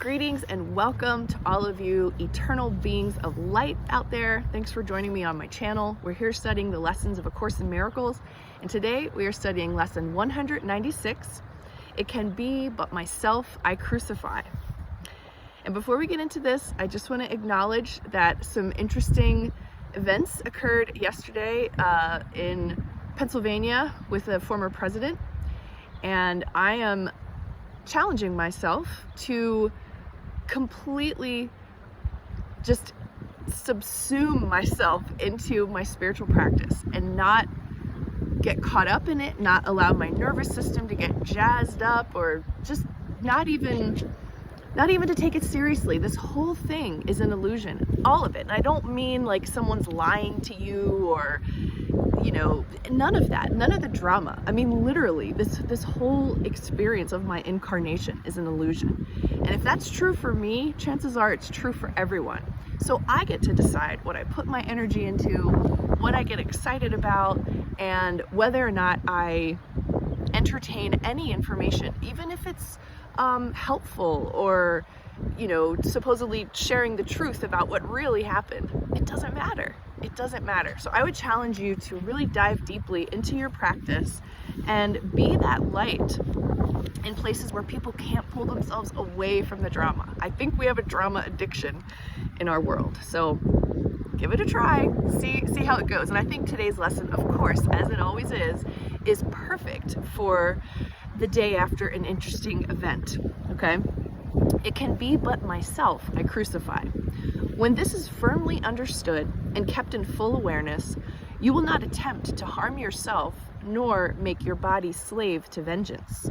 Greetings and welcome to all of you eternal beings of light out there. Thanks for joining me on my channel. We're here studying the lessons of A Course in Miracles, and today we are studying lesson 196. It can be but myself I crucify. And before we get into this, I just want to acknowledge that some interesting events occurred yesterday in Pennsylvania with a former president, and I am challenging myself to completely just subsume myself into my spiritual practice and not get caught up in it, not allow my nervous system to get jazzed up, or just not even to take it seriously. This whole thing is an illusion, all of it. And I don't mean like someone's lying to you or, you know, none of that, none of the drama. I mean, literally, this whole experience of my incarnation is an illusion. And if that's true for me, chances are it's true for everyone. So I get to decide what I put my energy into, what I get excited about, and whether or not I entertain any information, even if it's helpful or, you know, supposedly sharing the truth about what really happened. It doesn't matter. It doesn't matter. So I would challenge you to really dive deeply into your practice and be that light in places where people can't pull themselves away from the drama. I think we have a drama addiction in our world. So give it a try, see how it goes. And I think today's lesson, of course, as it always is perfect for the day after an interesting event, okay? It can be but myself I crucify. When this is firmly understood and kept in full awareness, you will not attempt to harm yourself nor make your body slave to vengeance.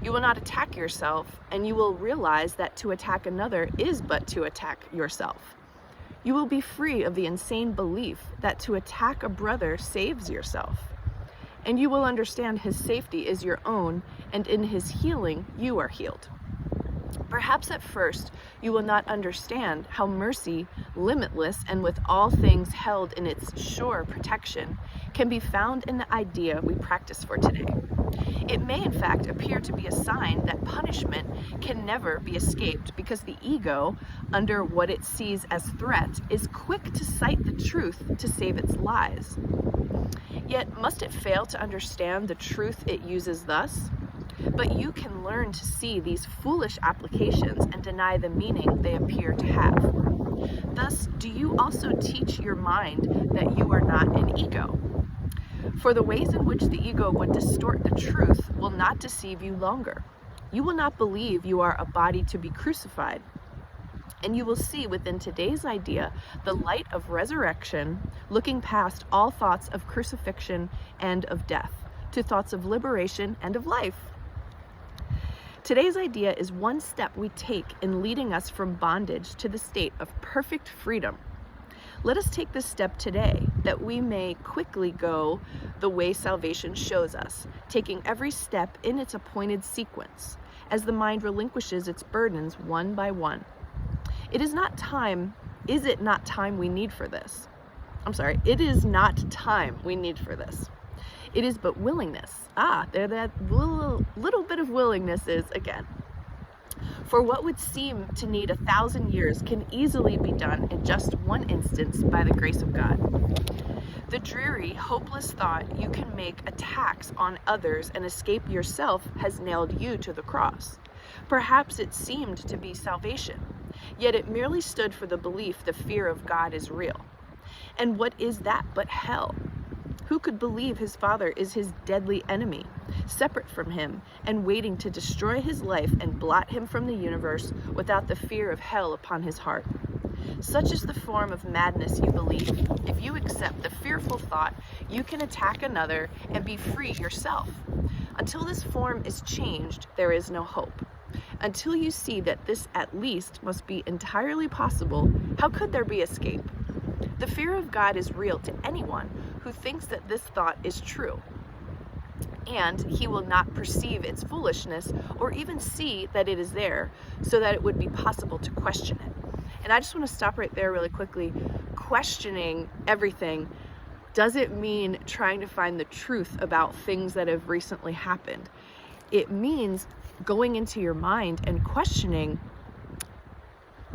You will not attack yourself, and you will realize that to attack another is but to attack yourself. You will be free of the insane belief that to attack a brother saves yourself. And you will understand his safety is your own, and in his healing, you are healed. Perhaps at first, you will not understand how mercy, limitless and with all things held in its sure protection, can be found in the idea we practice for today. It may in fact appear to be a sign that punishment can never be escaped because the ego, under what it sees as threat, is quick to cite the truth to save its lies. Yet must it fail to understand the truth it uses thus? But you can learn to see these foolish applications and deny the meaning they appear to have. Thus, do you also teach your mind that you are not an ego? For the ways in which the ego would distort the truth will not deceive you longer. You will not believe you are a body to be crucified. And you will see within today's idea the light of resurrection, looking past all thoughts of crucifixion and of death, to thoughts of liberation and of life. Today's idea is one step we take in leading us from bondage to the state of perfect freedom. Let us take this step today, that we may quickly go the way salvation shows us, taking every step in its appointed sequence, as the mind relinquishes its burdens one by one. Is it not time we need for this? It is not time we need for this. It is but willingness. There that little bit of willingness is again. For what would seem to need 1,000 years can easily be done in just one instance by the grace of God. The dreary, hopeless thought you can make attacks on others and escape yourself has nailed you to the cross. Perhaps it seemed to be salvation, yet it merely stood for the belief the fear of God is real. And what is that but hell? Who could believe his father is his deadly enemy, separate from him and waiting to destroy his life and blot him from the universe without the fear of hell upon his heart? Such is the form of madness you believe. If you accept the fearful thought, you can attack another and be free yourself. Until this form is changed, there is no hope. Until you see that this at least must be entirely possible, how could there be escape? The fear of God is real to anyone who thinks that this thought is true, and he will not perceive its foolishness or even see that it is there, so that it would be possible to question it. And I just want to stop right there really quickly. Questioning everything doesn't mean trying to find the truth about things that have recently happened. It means going into your mind and questioning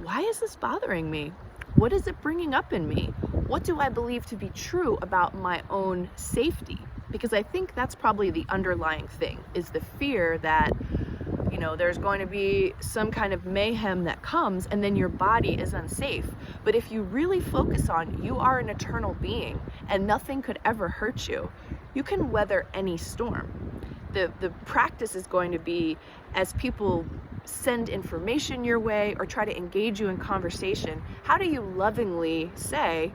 why is this bothering me? What is it bringing up in me? What do I believe to be true about my own safety? Because I think that's probably the underlying thing, is the fear that, there's going to be some kind of mayhem that comes and then your body is unsafe. But if you really focus on, you are an eternal being and nothing could ever hurt you, you can weather any storm. The practice is going to be, as people send information your way or try to engage you in conversation, how do you lovingly say,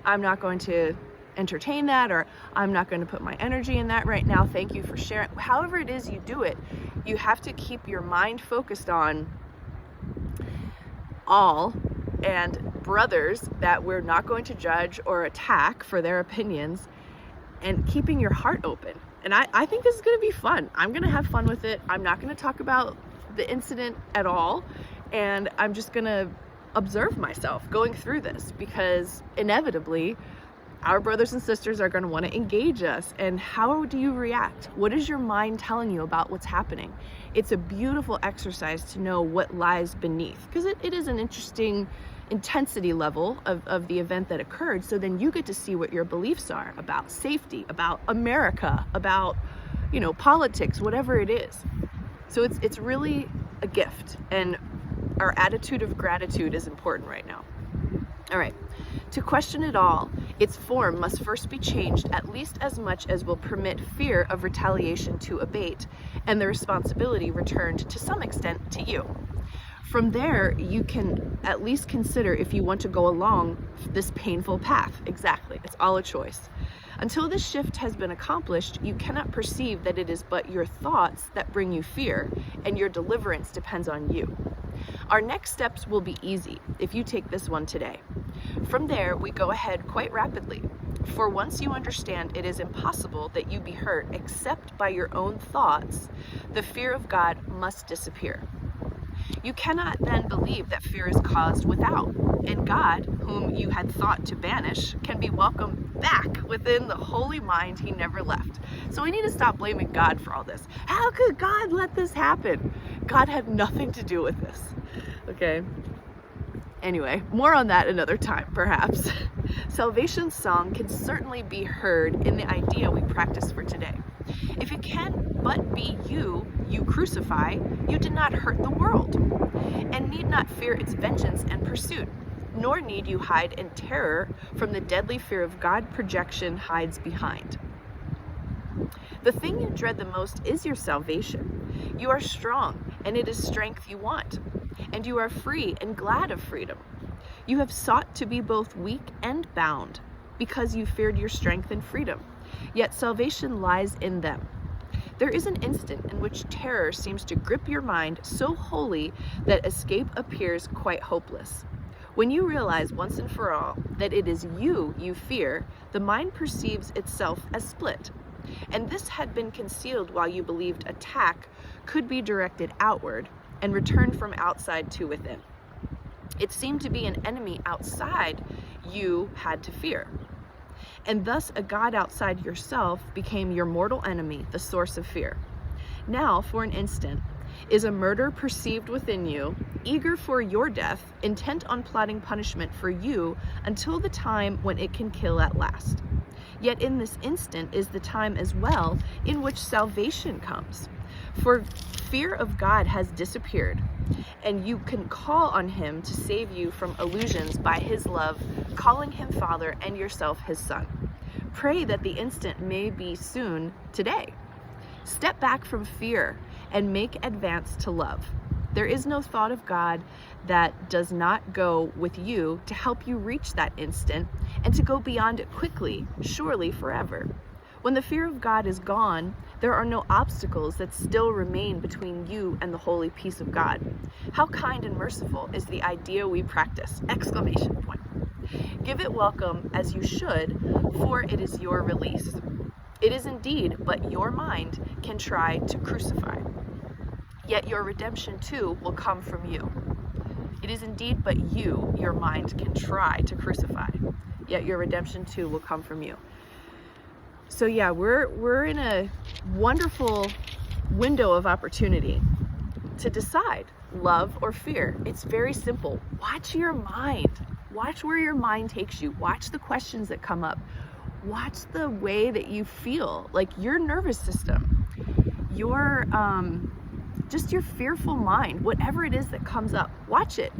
I'm not going to entertain that, or I'm not going to put my energy in that right now, thank you for sharing. However it is you do it, you have to keep your mind focused on all and brothers that we're not going to judge or attack for their opinions, and keeping your heart open. And I think this is going to be fun. I'm going to have fun with it. I'm not going to talk about the incident at all, and I'm just going to observe myself going through this, because inevitably our brothers and sisters are going to want to engage us. And how do you react? What is your mind telling you about what's happening? It's a beautiful exercise to know what lies beneath, because it is an interesting intensity level of the event that occurred. So then you get to see what your beliefs are about safety, about America, about, politics, whatever it is. So it's really a gift, and our attitude of gratitude is important right now. All right, to question it all, its form must first be changed at least as much as will permit fear of retaliation to abate and the responsibility returned to some extent to you. From there, you can at least consider if you want to go along this painful path. Exactly, it's all a choice. Until this shift has been accomplished, you cannot perceive that it is but your thoughts that bring you fear, and your deliverance depends on you. Our next steps will be easy if you take this one today. From there, we go ahead quite rapidly. For once you understand it is impossible that you be hurt except by your own thoughts, the fear of God must disappear. You cannot then believe that fear is caused without, and God, whom you had thought to banish, can be welcomed back within the holy mind he never left. So we need to stop blaming God for all this. How could God let this happen? God had nothing to do with this. Okay? Anyway, more on that another time, perhaps. Salvation's song can certainly be heard in the idea we practice for today. If it can but be you crucify, you did not hurt the world, and need not fear its vengeance and pursuit, nor need you hide in terror from the deadly fear of God projection hides behind. The thing you dread the most is your salvation. You are strong, and it is strength you want, and you are free and glad of freedom. You have sought to be both weak and bound, because you feared your strength and freedom, yet salvation lies in them. There is an instant in which terror seems to grip your mind so wholly that escape appears quite hopeless. When you realize once and for all that it is you fear, the mind perceives itself as split. And this had been concealed while you believed attack could be directed outward and returned from outside to within. It seemed to be an enemy outside you had to fear. And thus a God outside yourself became your mortal enemy, the source of fear. Now, for an instant, is a murder perceived within you, eager for your death, intent on plotting punishment for you until the time when it can kill at last. Yet in this instant is the time as well in which salvation comes. For fear of God has disappeared, and you can call on him to save you from illusions by his love, calling him Father and yourself his Son. Pray that the instant may be soon today. Step back from fear and make advance to love. There is no thought of God that does not go with you to help you reach that instant and to go beyond it quickly, surely forever. When the fear of God is gone, there are no obstacles that still remain between you and the holy peace of God. How kind and merciful is the idea we practice! Exclamation point. Give it welcome as you should, for it is your release. It is indeed, but your mind can try to crucify. Yet your redemption too will come from you. It is indeed, but your mind can try to crucify. Yet your redemption too will come from you. So yeah, we're in a wonderful window of opportunity to decide. love or fear. It's very simple. Watch your mind. Watch where your mind takes you. Watch the questions that come up. Watch the way that you feel, like your nervous system, your just your fearful mind, whatever it is that comes up. Watch it.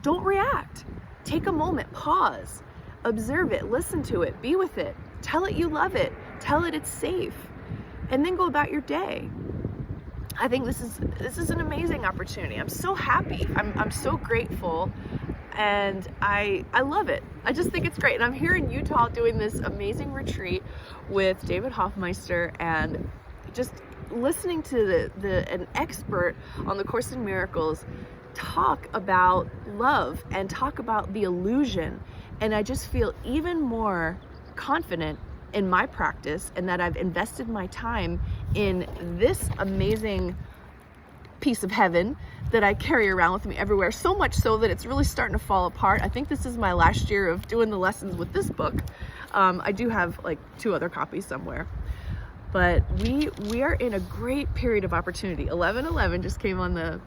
Don't react. Take a moment, pause, observe it, listen to it, be with it, tell it you love it, tell it it's safe, and then go about your day. I think this is an amazing opportunity. I'm so happy. I'm so grateful, and I love it. I just think it's great. And I'm here in Utah doing this amazing retreat with David Hoffmeister, and just listening to an expert on the Course in Miracles talk about love and talk about the illusion. And I just feel even more confident in my practice, and that I've invested my time in this amazing piece of heaven that I carry around with me everywhere, so much so that it's really starting to fall apart. I think this is my last year of doing the lessons with this book. I do have like 2 other copies somewhere, but we are in a great period of opportunity. 11/11 just came on the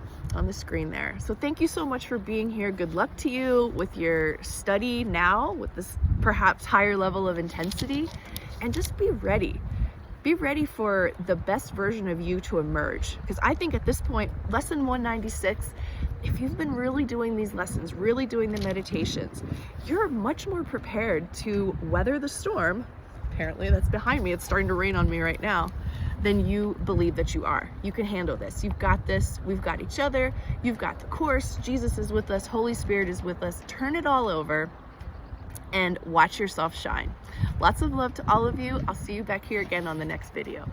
screen there. So thank you so much for being here. Good luck to you with your study now, with this perhaps higher level of intensity, and just be ready. Be ready for the best version of you to emerge. Because I think at this point, lesson 196, if you've been really doing these lessons, really doing the meditations, you're much more prepared to weather the storm. Apparently that's behind me. It's starting to rain on me right now. Than you believe that you are. You can handle this. You've got this. We've got each other. You've got the Course. Jesus is with us. Holy Spirit is with us. Turn it all over and watch yourself shine. Lots of love to all of you. I'll see you back here again on the next video.